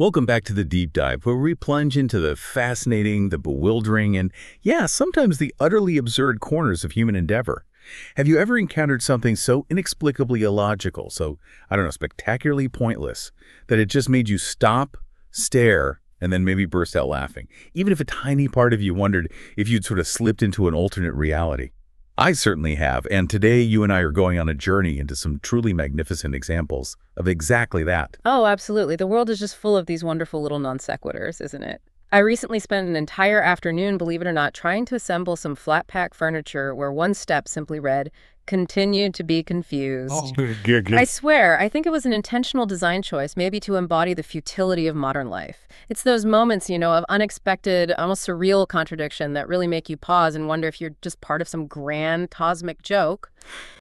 Welcome back to the deep dive, where we plunge into the fascinating, the bewildering, and yeah, sometimes the utterly absurd corners of human endeavor. Have you ever encountered something so inexplicably illogical, so, I don't know, spectacularly pointless, that it just made you stop, stare, and then maybe burst out laughing, even if a tiny part of you wondered if you'd sort of slipped into an alternate reality? I certainly have, and today you and I are going on a journey into some truly magnificent examples of exactly that. Oh, absolutely. The world is just full of these wonderful little non sequiturs, isn't it? I recently spent an entire afternoon, believe it or not, trying to assemble some flat pack furniture where one step simply read, "Continue to be confused." I swear, I think it was an intentional design choice, maybe to embody the futility of modern life. It's those moments, of unexpected, almost surreal contradiction that really make you pause and wonder if you're just part of some grand cosmic joke.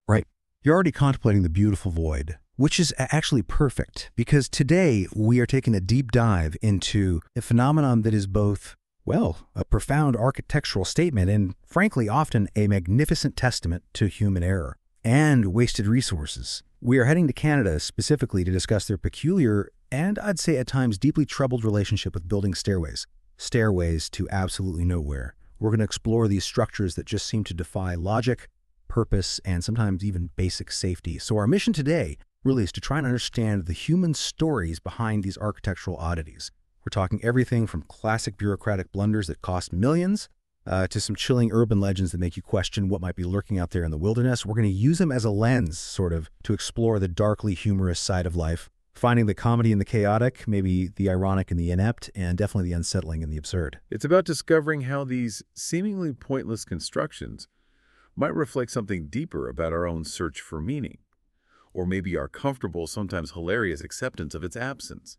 Right. You're already contemplating the beautiful void, which is actually perfect because today we are taking a deep dive into a phenomenon that is both, well, a profound architectural statement and, frankly, often a magnificent testament to human error and wasted resources. We are heading to Canada specifically to discuss their peculiar and, I'd say at times, deeply troubled relationship with building stairways. Stairways to absolutely nowhere. We're going to explore these structures that just seem to defy logic, purpose, and sometimes even basic safety. So our mission today really is to try and understand the human stories behind these architectural oddities. We're talking everything from classic bureaucratic blunders that cost millions to some chilling urban legends that make you question what might be lurking out there in the wilderness. We're going to use them as a lens, sort of, to explore the darkly humorous side of life, finding the comedy in the chaotic, maybe the ironic in the inept, and definitely the unsettling in the absurd. It's about discovering how these seemingly pointless constructions might reflect something deeper about our own search for meaning, or maybe our comfortable, sometimes hilarious acceptance of its absence.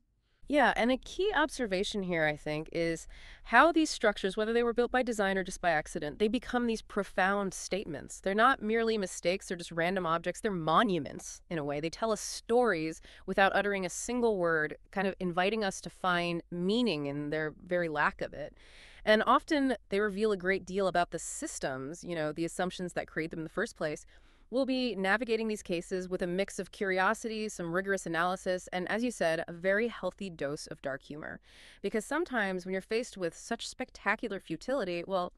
Yeah, and a key observation here, I think, is how these structures, whether they were built by design or just by accident, they become these profound statements. They're not merely mistakes, they're just random objects, they're monuments, in a way. They tell us stories without uttering a single word, kind of inviting us to find meaning in their very lack of it. And often they reveal a great deal about the systems, the assumptions that create them in the first place. We'll be navigating these cases with a mix of curiosity, some rigorous analysis, and as you said, a very healthy dose of dark humor. Because sometimes when you're faced with such spectacular futility, well,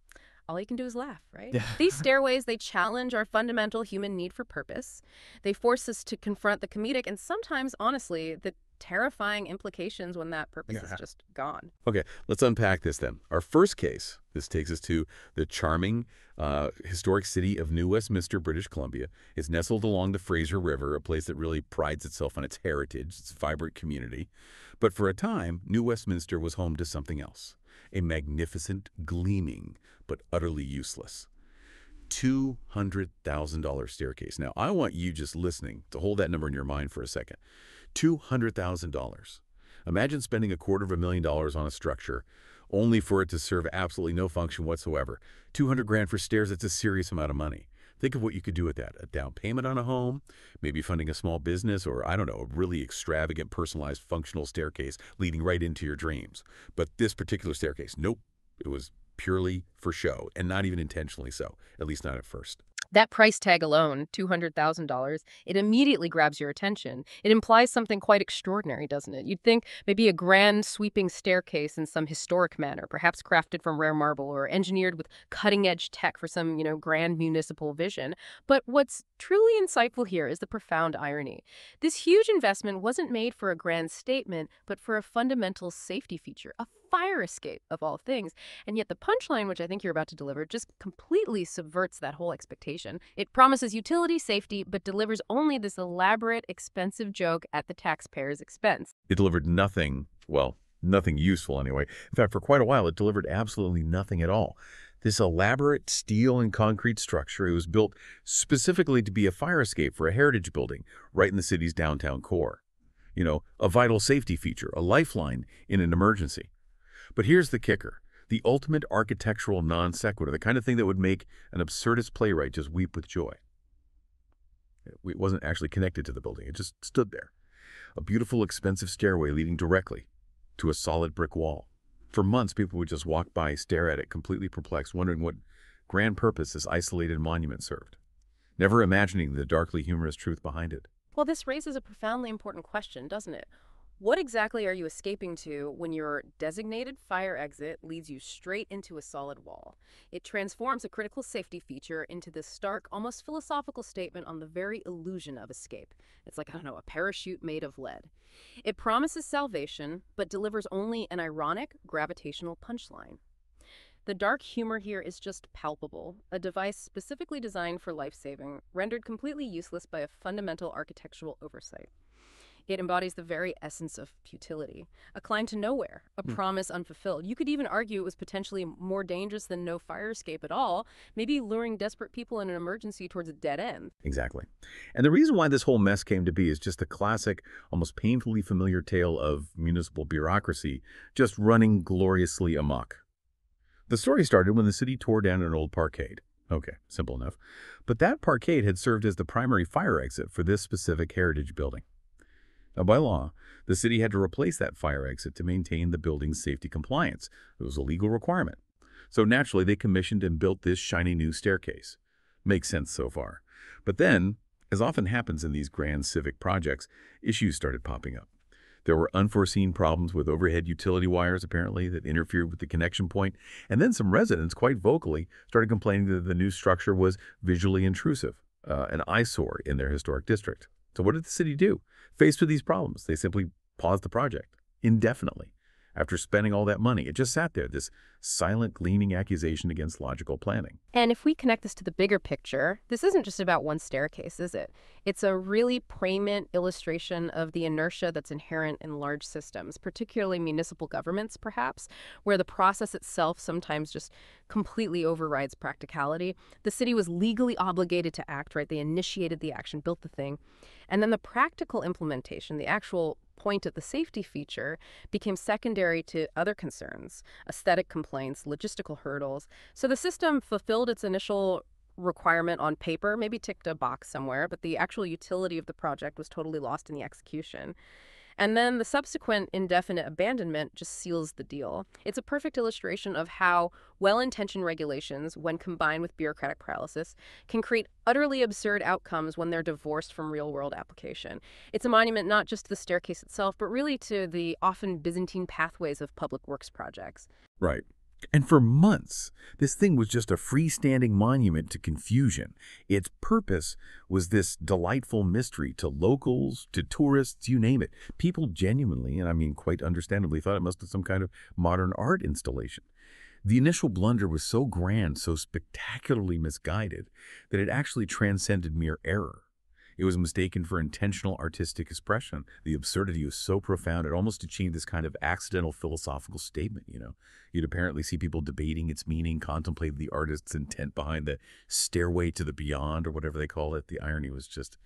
all you can do is laugh, right? Yeah. These stairways, they challenge our fundamental human need for purpose. They force us to confront the comedic and sometimes, honestly, the terrifying implications when that purpose is just gone. Okay, let's unpack this then. Our first case, this takes us to the charming, historic city of New Westminster, British Columbia. It's nestled along the Fraser River, a place that really prides itself on its heritage, its vibrant community. But for a time, New Westminster was home to something else, a magnificent, gleaming, but utterly useless $200,000 staircase. Now, I want you just listening to hold that number in your mind for a second. $200,000. Imagine spending $250,000 on a structure only for it to serve absolutely no function whatsoever. 200 grand for stairs, that's a serious amount of money. Think of what you could do with that. A down payment on a home, maybe funding a small business, or I don't know, a really extravagant, personalized, functional staircase leading right into your dreams. But this particular staircase, nope, it was purely for show, and not even intentionally so, at least not at first. That price tag alone, $200,000, it immediately grabs your attention. It implies something quite extraordinary, doesn't it? You'd think maybe a grand sweeping staircase in some historic manner, perhaps crafted from rare marble or engineered with cutting-edge tech for some, grand municipal vision. But what's truly insightful here is the profound irony. This huge investment wasn't made for a grand statement, but for a fundamental safety feature, a fire escape of all things. And yet the punchline, which I think you're about to deliver, just completely subverts that whole expectation. It promises utility, safety, but delivers only this elaborate, expensive joke at the taxpayer's expense. It delivered nothing, well, nothing useful anyway. In fact, for quite a while, it delivered absolutely nothing at all. This elaborate steel and concrete structure, it was built specifically to be a fire escape for a heritage building right in the city's downtown core. A vital safety feature, a lifeline in an emergency. But here's the kicker. The ultimate architectural non sequitur, the kind of thing that would make an absurdist playwright just weep with joy. It wasn't actually connected to the building. It just stood there. A beautiful, expensive stairway leading directly to a solid brick wall. For months, people would just walk by, stare at it, completely perplexed, wondering what grand purpose this isolated monument served, never imagining the darkly humorous truth behind it. Well, this raises a profoundly important question, doesn't it? What exactly are you escaping to when your designated fire exit leads you straight into a solid wall? It transforms a critical safety feature into this stark, almost philosophical statement on the very illusion of escape. It's like, I don't know, a parachute made of lead. It promises salvation, but delivers only an ironic, gravitational punchline. The dark humor here is just palpable, a device specifically designed for life-saving, rendered completely useless by a fundamental architectural oversight. It embodies the very essence of futility, a climb to nowhere, a promise unfulfilled. You could even argue it was potentially more dangerous than no fire escape at all, maybe luring desperate people in an emergency towards a dead end. Exactly. And the reason why this whole mess came to be is just a classic, almost painfully familiar tale of municipal bureaucracy just running gloriously amok. The story started when the city tore down an old parkade. Okay, simple enough. But that parkade had served as the primary fire exit for this specific heritage building. Now, by law, the city had to replace that fire exit to maintain the building's safety compliance. It was a legal requirement. So naturally, they commissioned and built this shiny new staircase. Makes sense so far. But then, as often happens in these grand civic projects, issues started popping up. There were unforeseen problems with overhead utility wires, apparently, that interfered with the connection point. And then some residents, quite vocally, started complaining that the new structure was visually intrusive, an eyesore in their historic district. So what did the city do? Faced with these problems, they simply paused the project indefinitely. After spending all that money, it just sat there, this silent, gleaming accusation against logical planning. And if we connect this to the bigger picture, this isn't just about one staircase, is it? It's a really pregnant illustration of the inertia that's inherent in large systems, particularly municipal governments, perhaps, where the process itself sometimes just completely overrides practicality. The city was legally obligated to act, right? They initiated the action, built the thing. And then the practical implementation, the actual point of the safety feature, became secondary to other concerns, aesthetic complaints, logistical hurdles. So the system fulfilled its initial requirement on paper, maybe ticked a box somewhere, but the actual utility of the project was totally lost in the execution. And then the subsequent indefinite abandonment just seals the deal. It's a perfect illustration of how well-intentioned regulations, when combined with bureaucratic paralysis, can create utterly absurd outcomes when they're divorced from real-world application. It's a monument not just to the staircase itself, but really to the often Byzantine pathways of public works projects. Right. And for months, this thing was just a freestanding monument to confusion. Its purpose was this delightful mystery to locals, to tourists, you name it. People genuinely, and I mean quite understandably, thought it must be some kind of modern art installation. The initial blunder was so grand, so spectacularly misguided, that it actually transcended mere error. It was mistaken for intentional artistic expression. The absurdity was so profound, it almost achieved this kind of accidental philosophical statement, you know. You'd apparently see people debating its meaning, contemplate the artist's intent behind the stairway to the beyond, or whatever they call it. The irony was just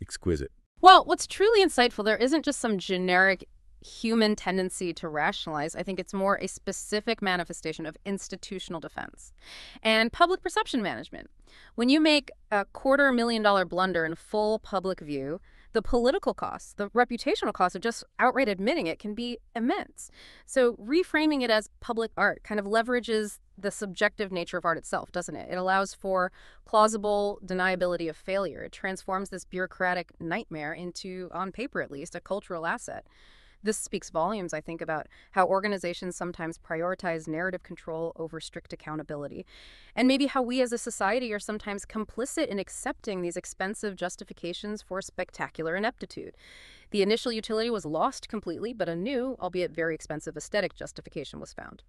exquisite. Well, what's truly insightful, there isn't just some generic human tendency to rationalize. I think it's more a specific manifestation of institutional defense and public perception management. When you make a $250,000 blunder in full public view, the political costs, the reputational costs of just outright admitting it can be immense. So reframing it as public art kind of leverages the subjective nature of art itself, doesn't it? It allows for plausible deniability of failure. It transforms this bureaucratic nightmare into, on paper at least, a cultural asset. This speaks volumes, I think, about how organizations sometimes prioritize narrative control over strict accountability, and maybe how we as a society are sometimes complicit in accepting these expensive justifications for spectacular ineptitude. The initial utility was lost completely, but a new, albeit very expensive, aesthetic justification was found.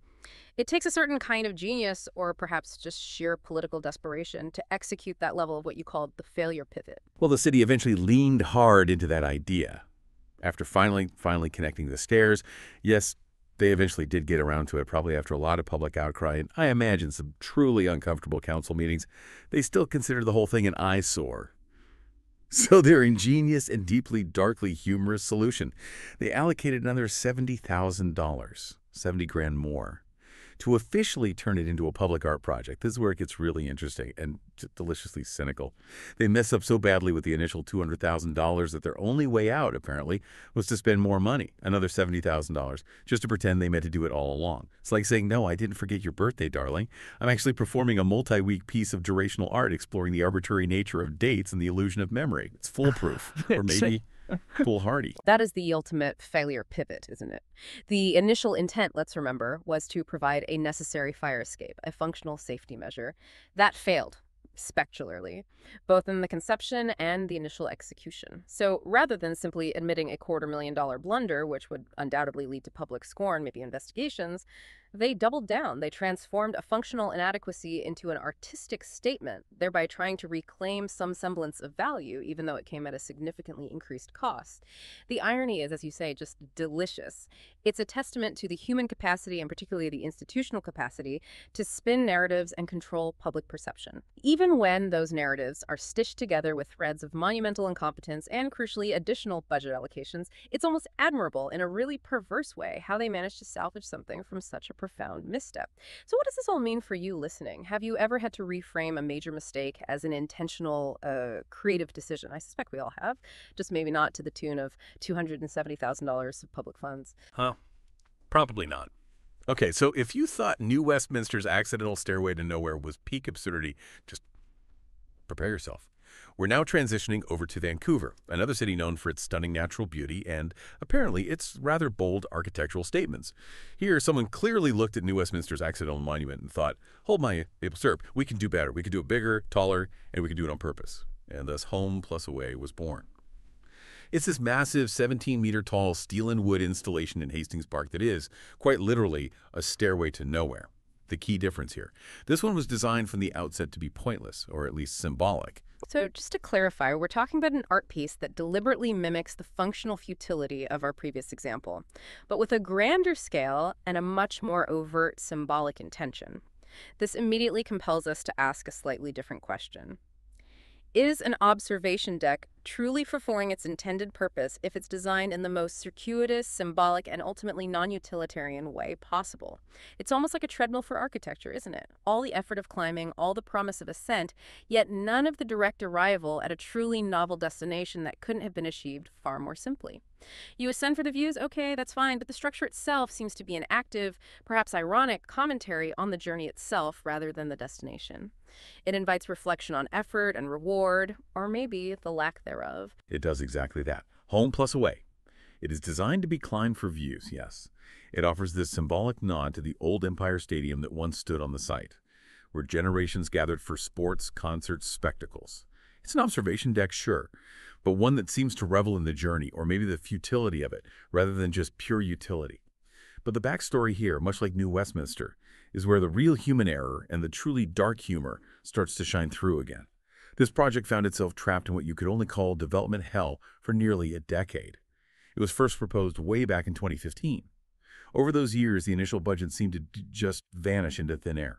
It takes a certain kind of genius, or perhaps just sheer political desperation, to execute that level of what you called the failure pivot. Well, the city eventually leaned hard into that idea. After finally connecting the stairs, yes, they eventually did get around to it, probably after a lot of public outcry, and I imagine some truly uncomfortable council meetings. They still consider the whole thing an eyesore. So their ingenious and deeply, darkly humorous solution, they allocated another $70,000, 70 grand more, to officially turn it into a public art project. This is where it gets really interesting and deliciously cynical. They mess up so badly with the initial $200,000 that their only way out, apparently, was to spend more money, another $70,000, just to pretend they meant to do it all along. It's like saying, no, I didn't forget your birthday, darling. I'm actually performing a multi-week piece of durational art exploring the arbitrary nature of dates and the illusion of memory. It's foolproof. Or maybe Foolhardy. That is the ultimate failure pivot, isn't it? The initial intent, let's remember, was to provide a necessary fire escape, a functional safety measure. That failed spectacularly, both in the conception and the initial execution. So rather than simply admitting a $250,000 blunder, which would undoubtedly lead to public scorn, maybe investigations, they doubled down. They transformed a functional inadequacy into an artistic statement, thereby trying to reclaim some semblance of value, even though it came at a significantly increased cost. The irony is, as you say, just delicious. It's a testament to the human capacity, and particularly the institutional capacity, to spin narratives and control public perception. Even when those narratives are stitched together with threads of monumental incompetence and, crucially, additional budget allocations, it's almost admirable in a really perverse way how they managed to salvage something from such a profound misstep. So what does this all mean for you listening? Have you ever had to reframe a major mistake as an intentional, creative decision? I suspect we all have, just maybe not to the tune of $270,000 of public funds. Probably not. Okay, so if you thought New Westminster's accidental stairway to nowhere was peak absurdity, just prepare yourself. We're now transitioning over to Vancouver, another city known for its stunning natural beauty and, apparently, its rather bold architectural statements. Here, someone clearly looked at New Westminster's accidental monument and thought, hold my maple syrup, we can do better. We can do it bigger, taller, and we can do it on purpose. And thus Home Plus Away was born. It's this massive 17-meter-tall steel and wood installation in Hastings Park that is, quite literally, a stairway to nowhere. The key difference here. This one was designed from the outset to be pointless, or at least symbolic. So just to clarify, we're talking about an art piece that deliberately mimics the functional futility of our previous example, but with a grander scale and a much more overt symbolic intention. This immediately compels us to ask a slightly different question. Is an observation deck truly fulfilling its intended purpose if it's designed in the most circuitous, symbolic, and ultimately non-utilitarian way possible? It's almost like a treadmill for architecture, isn't it? All the effort of climbing, all the promise of ascent, yet none of the direct arrival at a truly novel destination that couldn't have been achieved far more simply. You ascend for the views, okay, that's fine, but the structure itself seems to be an active, perhaps ironic, commentary on the journey itself rather than the destination. It invites reflection on effort and reward, or maybe the lack thereof. It does exactly that. Home Plus Away. It is designed to be climbed for views, yes. It offers this symbolic nod to the old Empire Stadium that once stood on the site, where generations gathered for sports, concerts, spectacles. It's an observation deck, sure, but one that seems to revel in the journey, or maybe the futility of it, rather than just pure utility. But the backstory here, much like New Westminster, is where the real human error and the truly dark humor starts to shine through again. This project found itself trapped in what you could only call development hell for nearly a decade. It was first proposed way back in 2015. Over those years, the initial budget seemed to just vanish into thin air.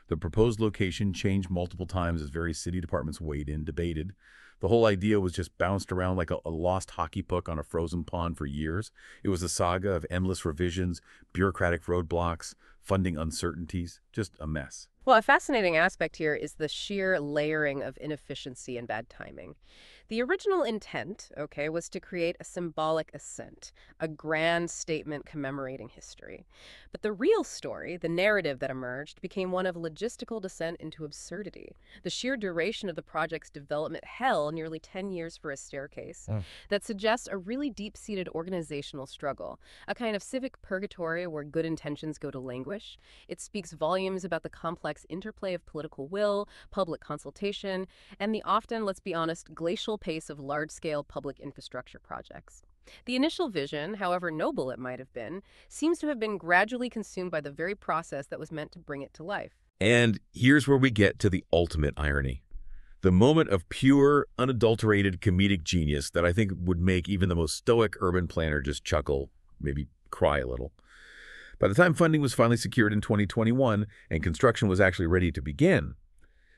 The proposed location changed multiple times as various city departments weighed in, debated. The whole idea was just bounced around like a lost hockey puck on a frozen pond for years. It was a saga of endless revisions, bureaucratic roadblocks, funding uncertainties, just a mess. Well, a fascinating aspect here is the sheer layering of inefficiency and bad timing. The original intent, okay, was to create a symbolic ascent, a grand statement commemorating history. But the real story, the narrative that emerged, became one of logistical descent into absurdity. The sheer duration of the project's development hell, nearly 10 years for a staircase, that suggests a really deep-seated organizational struggle, a kind of civic purgatory where good intentions go to languish. It speaks volumes about the complex interplay of political will, public consultation, and the often, let's be honest, glacial pace of large-scale public infrastructure projects. The initial vision, however noble it might have been, seems to have been gradually consumed by the very process that was meant to bring it to life. And here's where we get to the ultimate irony. The moment of pure, unadulterated comedic genius that I think would make even the most stoic urban planner just chuckle, maybe cry a little. By the time funding was finally secured in 2021 and construction was actually ready to begin,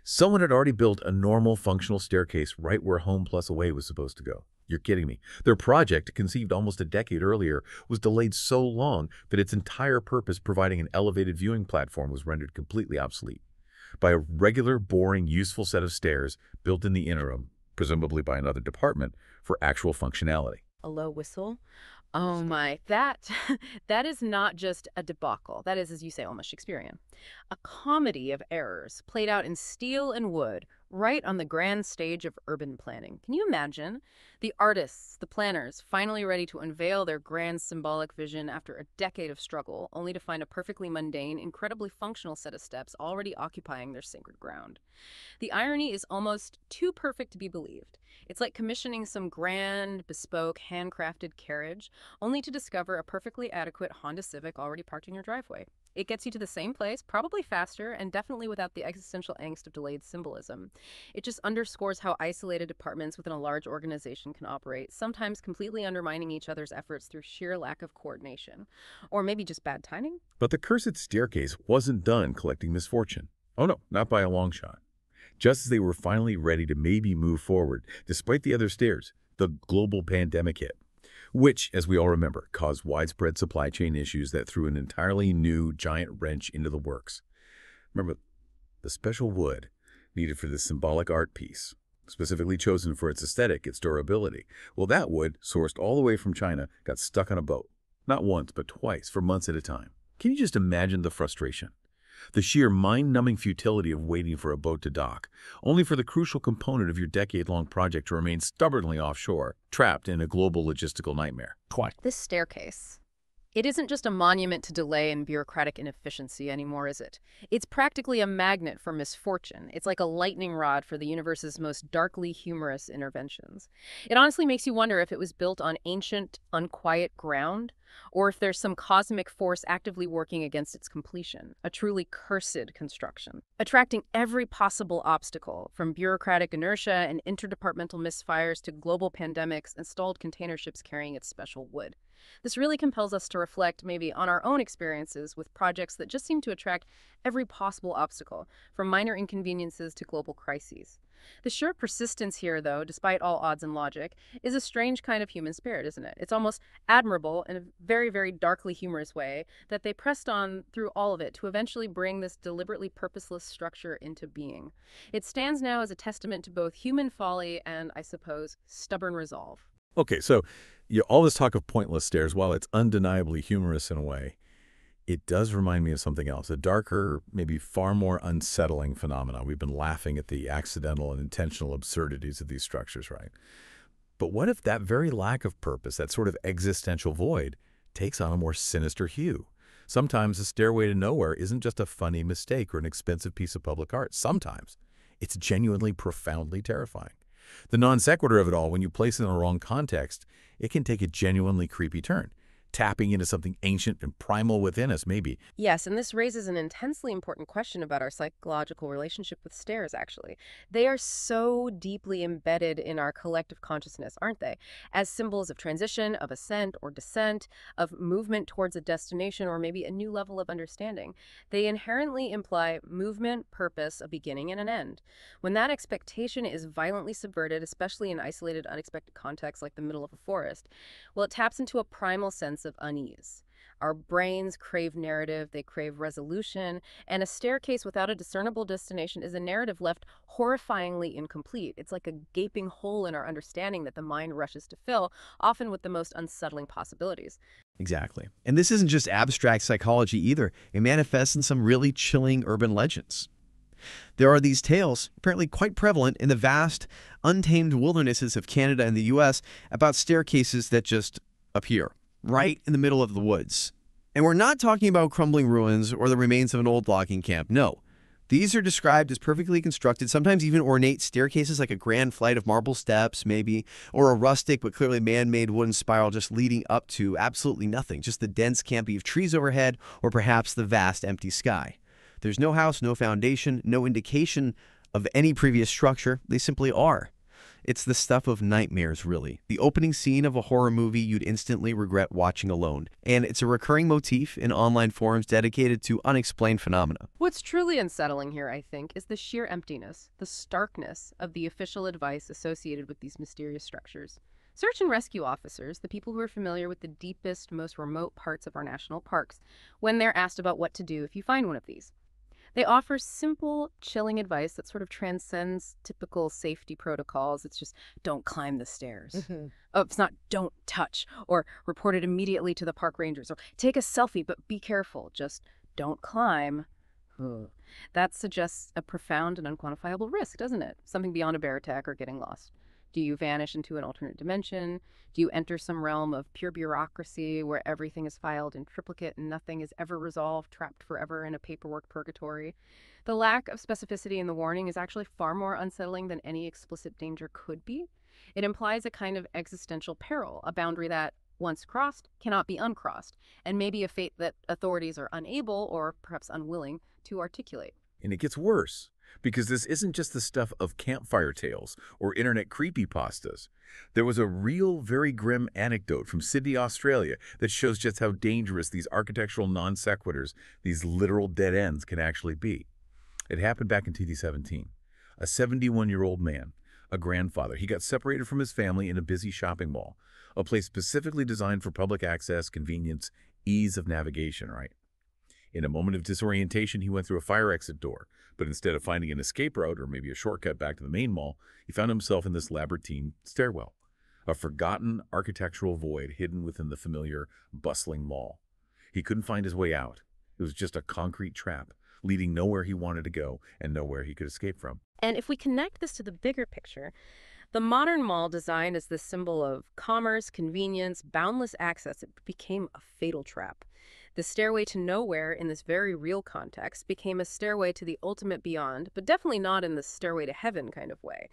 someone had already built a normal functional staircase right where Home Plus Away was supposed to go. You're kidding me. Their project, conceived almost a decade earlier, was delayed so long that its entire purpose, providing an elevated viewing platform, was rendered completely obsolete by a regular, boring, useful set of stairs built in the interim, presumably by another department, for actual functionality. A low whistle. Oh my, that that is not just a debacle. That is, as you say, almost Shakespearean. A comedy of errors played out in steel and wood, right on the grand stage of urban planning. Can you imagine? The artists, the planners, finally ready to unveil their grand symbolic vision after a decade of struggle, only to find a perfectly mundane, incredibly functional set of steps already occupying their sacred ground. The irony is almost too perfect to be believed. It's like commissioning some grand, bespoke, handcrafted carriage, only to discover a perfectly adequate Honda Civic already parked in your driveway. It gets you to the same place, probably faster, and definitely without the existential angst of delayed symbolism. It just underscores how isolated departments within a large organization can operate, sometimes completely undermining each other's efforts through sheer lack of coordination. Or maybe just bad timing? But the cursed staircase wasn't done collecting misfortune. Oh no, not by a long shot. Just as they were finally ready to maybe move forward, despite the other stairs, the global pandemic hit, which, as we all remember, caused widespread supply chain issues that threw an entirely new giant wrench into the works. Remember, the special wood needed for this symbolic art piece, specifically chosen for its aesthetic, its durability. Well, that wood, sourced all the way from China, got stuck on a boat. Not once, but twice, for months at a time. Can you just imagine the frustration? The sheer mind-numbing futility of waiting for a boat to dock, only for the crucial component of your decade-long project to remain stubbornly offshore, trapped in a global logistical nightmare. Quite. This staircase. It isn't just a monument to delay and bureaucratic inefficiency anymore, is it? It's practically a magnet for misfortune. It's like a lightning rod for the universe's most darkly humorous interventions. It honestly makes you wonder if it was built on ancient, unquiet ground, or if there's some cosmic force actively working against its completion, a truly cursed construction, attracting every possible obstacle, from bureaucratic inertia and interdepartmental misfires to global pandemics and stalled container ships carrying its special wood. This really compels us to reflect maybe on our own experiences with projects that just seem to attract every possible obstacle, from minor inconveniences to global crises. The sheer persistence here, though, despite all odds and logic, is a strange kind of human spirit, isn't it? It's almost admirable in a very, very darkly humorous way that they pressed on through all of it to eventually bring this deliberately purposeless structure into being. It stands now as a testament to both human folly and, I suppose, stubborn resolve. Okay, so all this talk of pointless stairs, while it's undeniably humorous in a way, it does remind me of something else, a darker, maybe far more unsettling phenomenon. We've been laughing at the accidental and intentional absurdities of these structures, right? But what if that very lack of purpose, that sort of existential void, takes on a more sinister hue? Sometimes the stairway to nowhere isn't just a funny mistake or an expensive piece of public art. Sometimes it's genuinely profoundly terrifying. The non sequitur of it all, when you place it in the wrong context, it can take a genuinely creepy turn, tapping into something ancient and primal within us, maybe. Yes, and this raises an intensely important question about our psychological relationship with stairs, actually. They are so deeply embedded in our collective consciousness, aren't they? As symbols of transition, of ascent or descent, of movement towards a destination or maybe a new level of understanding. They inherently imply movement, purpose, a beginning and an end. When that expectation is violently subverted, especially in isolated, unexpected contexts like the middle of a forest, well, it taps into a primal sense of unease. Our brains crave narrative, they crave resolution, and a staircase without a discernible destination is a narrative left horrifyingly incomplete. It's like a gaping hole in our understanding that the mind rushes to fill, often with the most unsettling possibilities. Exactly. And this isn't just abstract psychology either. It manifests in some really chilling urban legends. There are these tales, apparently quite prevalent in the vast, untamed wildernesses of Canada and the U.S., about staircases that just appear right in the middle of the woods. And we're not talking about crumbling ruins or the remains of an old logging camp. No. These are described as perfectly constructed, sometimes even ornate staircases like a grand flight of marble steps, maybe, or a rustic but clearly man-made wooden spiral just leading up to absolutely nothing, just the dense canopy of trees overhead or perhaps the vast empty sky. There's no house, no foundation, no indication of any previous structure. They simply are. It's the stuff of nightmares, really. The opening scene of a horror movie you'd instantly regret watching alone. And it's a recurring motif in online forums dedicated to unexplained phenomena. What's truly unsettling here, I think, is the sheer emptiness, the starkness of the official advice associated with these mysterious structures. Search and rescue officers, the people who are familiar with the deepest, most remote parts of our national parks, when they're asked about what to do if you find one of these. They offer simple, chilling advice that sort of transcends typical safety protocols. It's just, don't climb the stairs. Oh, it's not, don't touch, or report it immediately to the park rangers, or take a selfie, but be careful. Just don't climb. Ugh. That suggests a profound and unquantifiable risk, doesn't it? Something beyond a bear attack or getting lost. Do you vanish into an alternate dimension? Do you enter some realm of pure bureaucracy where everything is filed in triplicate and nothing is ever resolved, trapped forever in a paperwork purgatory? The lack of specificity in the warning is actually far more unsettling than any explicit danger could be. It implies a kind of existential peril, a boundary that, once crossed, cannot be uncrossed, and maybe a fate that authorities are unable, or perhaps unwilling, to articulate. And it gets worse, because this isn't just the stuff of campfire tales or internet creepypastas. There was a real, very grim anecdote from Sydney, Australia, that shows just how dangerous these architectural non sequiturs, these literal dead ends, can actually be. It happened back in 2017. A 71-year-old man, a grandfather, he got separated from his family in a busy shopping mall, a place specifically designed for public access, convenience, ease of navigation, right? In a moment of disorientation, he went through a fire exit door, but instead of finding an escape route or maybe a shortcut back to the main mall, he found himself in this labyrinthine stairwell, a forgotten architectural void hidden within the familiar, bustling mall. He couldn't find his way out. It was just a concrete trap, leading nowhere he wanted to go and nowhere he could escape from. And if we connect this to the bigger picture, the modern mall, designed as this symbol of commerce, convenience, boundless access, it became a fatal trap. The stairway to nowhere in this very real context became a stairway to the ultimate beyond, but definitely not in the stairway to heaven kind of way.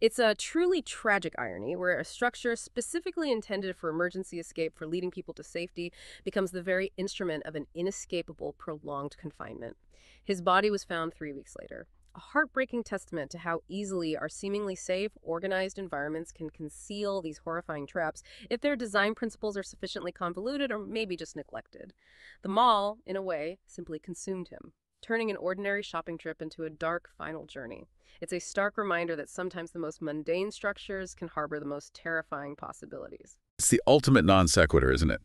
It's a truly tragic irony where a structure specifically intended for emergency escape, for leading people to safety, becomes the very instrument of an inescapable, prolonged confinement. His body was found 3 weeks later. A heartbreaking testament to how easily our seemingly safe, organized environments can conceal these horrifying traps if their design principles are sufficiently convoluted or maybe just neglected. The mall, in a way, simply consumed him, turning an ordinary shopping trip into a dark final journey. It's a stark reminder that sometimes the most mundane structures can harbor the most terrifying possibilities. It's the ultimate non sequitur, isn't it?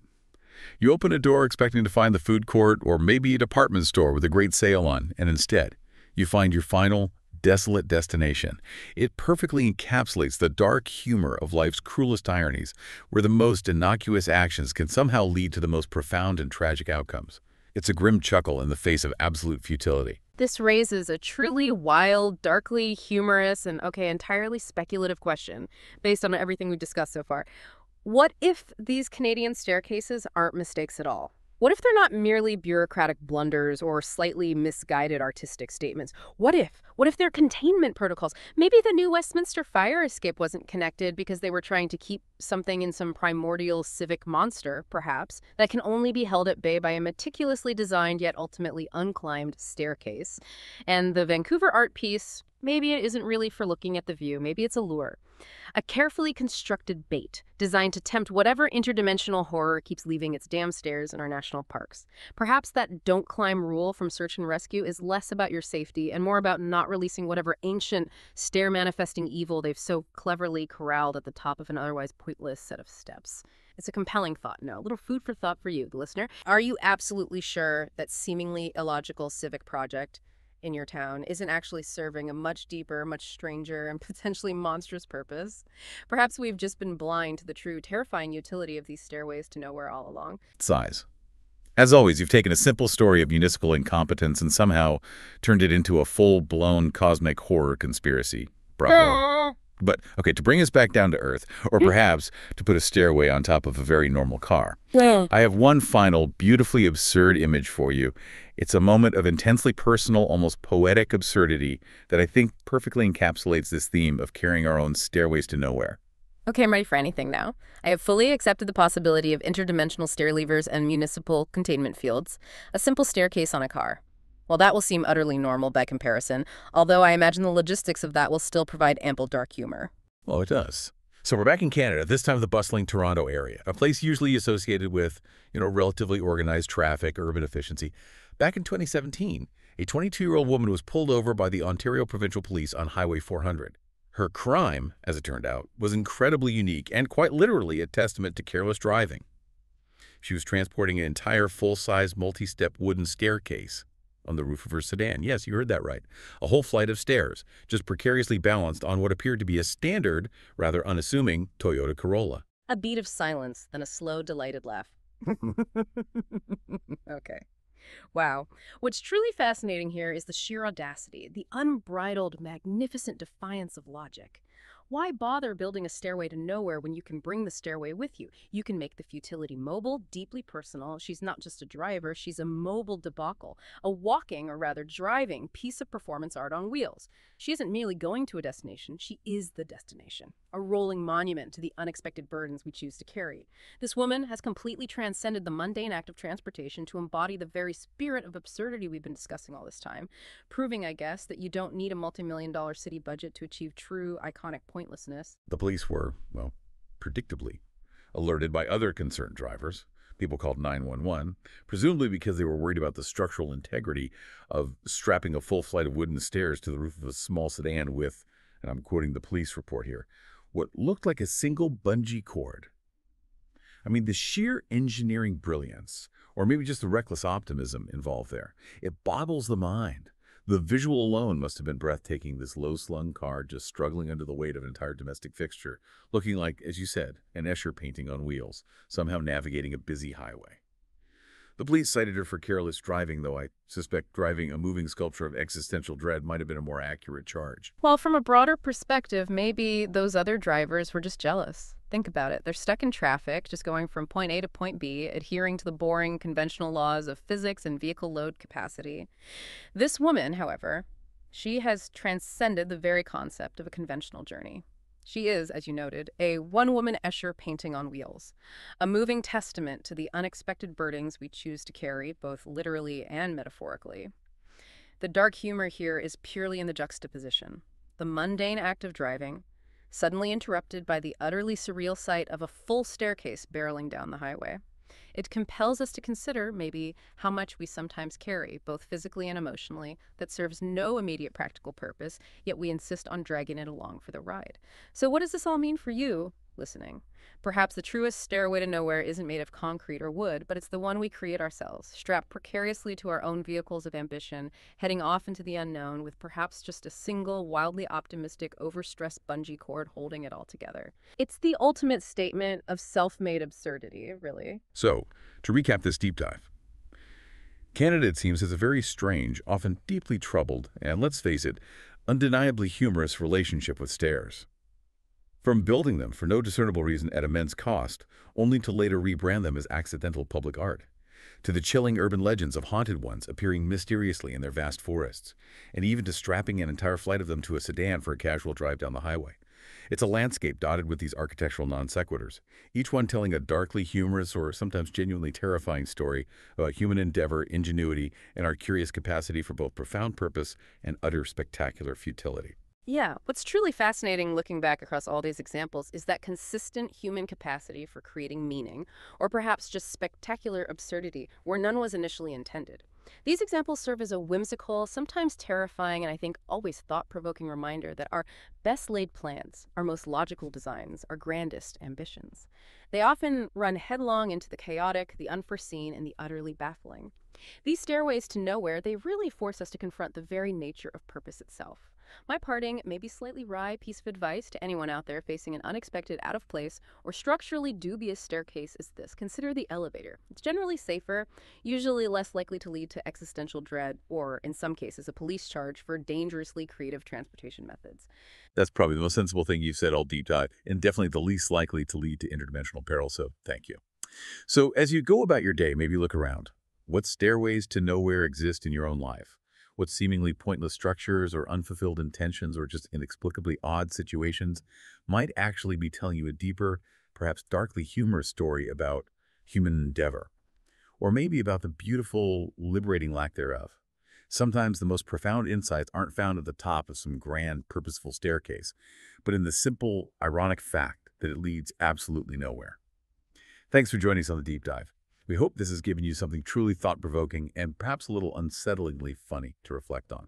You open a door expecting to find the food court or maybe a department store with a great sale on, and instead, you find your final, desolate destination. It perfectly encapsulates the dark humor of life's cruelest ironies, where the most innocuous actions can somehow lead to the most profound and tragic outcomes. It's a grim chuckle in the face of absolute futility. This raises a truly wild, darkly humorous, and, entirely speculative question, based on everything we've discussed so far. What if these Canadian staircases aren't mistakes at all? What if they're not merely bureaucratic blunders or slightly misguided artistic statements? What if they're containment protocols? Maybe the new Westminster fire escape wasn't connected because they were trying to keep something in some primordial civic monster, perhaps, that can only be held at bay by a meticulously designed yet ultimately unclimbed staircase. And the Vancouver art piece, maybe it isn't really for looking at the view. Maybe it's a lure. A carefully constructed bait designed to tempt whatever interdimensional horror keeps leaving its damn stairs in our national parks. Perhaps that don't climb rule from search and rescue is less about your safety and more about not releasing whatever ancient stair-manifesting evil they've so cleverly corralled at the top of an otherwise pointless set of steps. It's a compelling thought, no? A little food for thought for you, the listener. Are you absolutely sure that seemingly illogical civic project in your town isn't actually serving a much deeper, much stranger, and potentially monstrous purpose? Perhaps we've just been blind to the true, terrifying utility of these stairways to nowhere all along. Size. As always, you've taken a simple story of municipal incompetence and somehow turned it into a full-blown cosmic horror conspiracy. Bravo. But, okay, to bring us back down to earth, or perhaps to put a stairway on top of a very normal car, I have one final, beautifully absurd image for you. It's a moment of intensely personal, almost poetic absurdity that I think perfectly encapsulates this theme of carrying our own stairways to nowhere. Okay, I'm ready for anything now. I have fully accepted the possibility of interdimensional stair levers and municipal containment fields. A simple staircase on a car. Well, that will seem utterly normal by comparison, although I imagine the logistics of that will still provide ample dark humor. Well, it does. So we're back in Canada, this time the bustling Toronto area, a place usually associated with, relatively organized traffic, urban efficiency. Back in 2017, a 22-year-old woman was pulled over by the Ontario Provincial Police on Highway 400. Her crime, as it turned out, was incredibly unique and quite literally a testament to careless driving. She was transporting an entire full-size multi-step wooden staircase. on the roof of her sedan. Yes, you heard that right. A whole flight of stairs, just precariously balanced on what appeared to be a standard, rather unassuming, Toyota Corolla. A beat of silence, then a slow, delighted laugh. Okay. Wow. What's truly fascinating here is the sheer audacity, the unbridled, magnificent defiance of logic. Why bother building a stairway to nowhere when you can bring the stairway with you? You can make the futility mobile, deeply personal. She's not just a driver, she's a mobile debacle, a walking, or rather driving, piece of performance art on wheels. She isn't merely going to a destination, she is the destination, a rolling monument to the unexpected burdens we choose to carry. This woman has completely transcended the mundane act of transportation to embody the very spirit of absurdity we've been discussing all this time, proving, I guess, that you don't need a multi-million-dollar city budget to achieve true, iconic pointlessness. The police were, well, predictably, alerted by other concerned drivers. People called 911, presumably because they were worried about the structural integrity of strapping a full flight of wooden stairs to the roof of a small sedan with, and I'm quoting the police report here, what looked like a single bungee cord. I mean, the sheer engineering brilliance, or maybe just the reckless optimism involved there, it boggles the mind. The visual alone must have been breathtaking, this low-slung car just struggling under the weight of an entire domestic fixture, looking like, as you said, an Escher painting on wheels, somehow navigating a busy highway. The police cited her for careless driving, though I suspect driving a moving sculpture of existential dread might have been a more accurate charge. Well, from a broader perspective, maybe those other drivers were just jealous. Think about it. They're stuck in traffic, just going from point A to point B, adhering to the boring, conventional laws of physics and vehicle load capacity. This woman, however, she has transcended the very concept of a conventional journey. She is, as you noted, a one-woman Escher painting on wheels, a moving testament to the unexpected burdens we choose to carry, both literally and metaphorically. The dark humor here is purely in the juxtaposition. The mundane act of driving, suddenly interrupted by the utterly surreal sight of a full staircase barreling down the highway. It compels us to consider, maybe, how much we sometimes carry, both physically and emotionally, that serves no immediate practical purpose, yet we insist on dragging it along for the ride. So what does this all mean for you, listening? Perhaps the truest stairway to nowhere isn't made of concrete or wood, but it's the one we create ourselves, strapped precariously to our own vehicles of ambition, heading off into the unknown with perhaps just a single, wildly optimistic, overstressed bungee cord holding it all together. It's the ultimate statement of self-made absurdity, really. So, to recap this deep dive, Canada, it seems, has a very strange, often deeply troubled, and let's face it, undeniably humorous relationship with stairs. From building them for no discernible reason at immense cost, only to later rebrand them as accidental public art, to the chilling urban legends of haunted ones appearing mysteriously in their vast forests, and even to strapping an entire flight of them to a sedan for a casual drive down the highway. It's a landscape dotted with these architectural non-sequiturs, each one telling a darkly humorous or sometimes genuinely terrifying story about human endeavor, ingenuity, and our curious capacity for both profound purpose and utter spectacular futility. Yeah, what's truly fascinating looking back across all these examples is that consistent human capacity for creating meaning, or perhaps just spectacular absurdity, where none was initially intended. These examples serve as a whimsical, sometimes terrifying, and I think always thought-provoking reminder that our best-laid plans, our most logical designs, our grandest ambitions, they often run headlong into the chaotic, the unforeseen, and the utterly baffling. These stairways to nowhere, they really force us to confront the very nature of purpose itself. My parting, maybe slightly wry piece of advice to anyone out there facing an unexpected, out-of-place, or structurally dubious staircase is this. Consider the elevator. It's generally safer, usually less likely to lead to existential dread, or, in some cases, a police charge for dangerously creative transportation methods. That's probably the most sensible thing you've said all deep dive, and definitely the least likely to lead to interdimensional peril, so thank you. So as you go about your day, maybe look around. What stairways to nowhere exist in your own life? What seemingly pointless structures or unfulfilled intentions or just inexplicably odd situations might actually be telling you a deeper, perhaps darkly humorous story about human endeavor, or maybe about the beautiful, liberating lack thereof. Sometimes the most profound insights aren't found at the top of some grand, purposeful staircase, but in the simple, ironic fact that it leads absolutely nowhere. Thanks for joining us on the Deep Dive. We hope this has given you something truly thought-provoking and perhaps a little unsettlingly funny to reflect on.